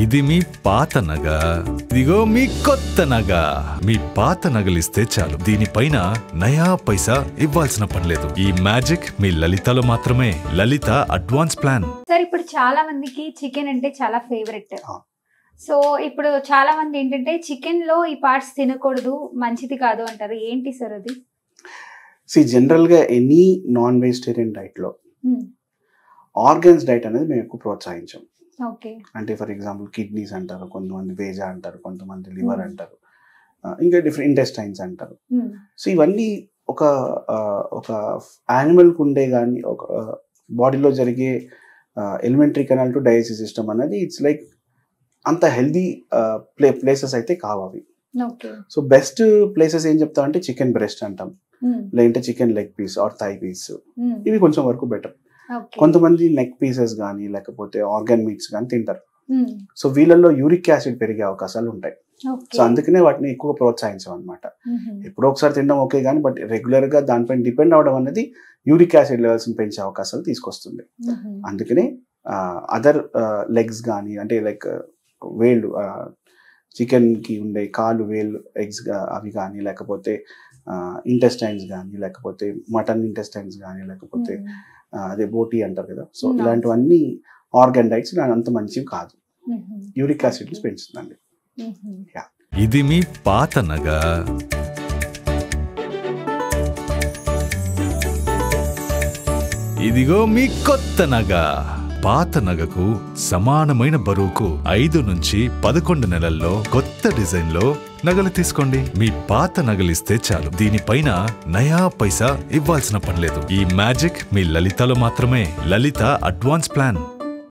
ఇది మీ పాత నగ, ఇదిగో మీ కొత్త నగ. మీ పాత నగలిస్తే చాలు, దీనిపైన నయా పైసా ఇవ్వాల్సిన పనిలేదు. ఈ మ్యాజిక్ మీ లలితలో మాత్రమే. లలిత అడ్వాన్స్ ప్లాన్. సార్ ఇప్పుడు చాలా మందికి చికెన్ అంటే చాలా ఫేవరెట్. సో ఇప్పుడు చాలా మంది ఏంటంటే చికెన్ లో ఈ పార్ట్స్ తినకూడదు, మంచిది కాదు అంటారు. ఏంటి సార్ అది? జనరల్ గా ఎనీ నాన్ వెజిటేరియన్ డైట్ లో ఆర్గన్స్ డైట్ అనేది మేము ఎక్కువ ప్రోత్సహించాం. అంటే ఫర్ ఎగ్జాంపుల్ కిడ్నీస్ అంటారు, కొంతమంది వేజా అంటారు, కొంతమంది లివర్ అంటారు, ఇంకా డిఫరెంట్ ఇంటెస్టైన్స్ అంటారు. సో ఇవన్నీ ఒక యానిమల్కి ఉండే కానీ ఒక బాడీలో జరిగే elementary canal to digestive system అనేది ఇట్స్ లైక్ అంత హెల్దీ ప్లేసెస్ అయితే కావాలి. సో బెస్ట్ ప్లేసెస్ ఏం చెప్తామంటే చికెన్ బ్రెస్ట్ అంటాం, లేదంటే chicken leg piece or thigh piece, ఇవి కొంచెం వరకు బెటర్. కొంతమంది నెక్ పీసెస్ కానీ లేకపోతే ఆర్గాన్ మీట్స్ కానీ తింటారు. సో వీళ్ళల్లో యూరిక్ యాసిడ్ పెరిగే అవకాశాలు ఉంటాయి. సో అందుకనే వాటిని ఎక్కువ ప్రోత్సహించాం అనమాట. ఎప్పుడో ఒకసారి తినడం ఓకే కానీ బట్ రెగ్యులర్ గా దానిపైన డిపెండ్ అవడం అనేది యూరిక్ యాసిడ్ లెవెల్స్ పెంచే అవకాశాలు తీసుకొస్తుంది. అందుకనే అదర్ లెగ్స్ కానీ అంటే లైక్ వేళ్ళు, చికెన్ కి ఉండే కాలు వేళ్ళు ఎగ్స్ అవి కానీ లేకపోతే ఇంటెస్టైన్స్ కానీ లేకపోతే మటన్ ఇంటెస్టైన్స్ కానీ లేకపోతే అదే బోటీ అంటారు కదా. సో ఇలాంటివన్నీ ఆర్గాన్ డైట్స్ అంత మంచివి కాదు, యూరిక్ యాసిడ్ పెంచుతుందండి. ఇది మీ పాత నగ, ఇదిగో మీ కొత్త నగ. పాత నగకు సమానమైన బరువుకు 5 నుంచి 11 నెలల్లో కొత్త డిజైన్ లో నగలు తీసుకోండి. మీ పాత నగలిస్తే చాలు, దీనిపైన నయా పైసా ఇవ్వాల్సిన పనిలేదు. ఈ మ్యాజిక్ మీ లలితలో మాత్రమే. లలిత అడ్వాన్స్ ప్లాన్.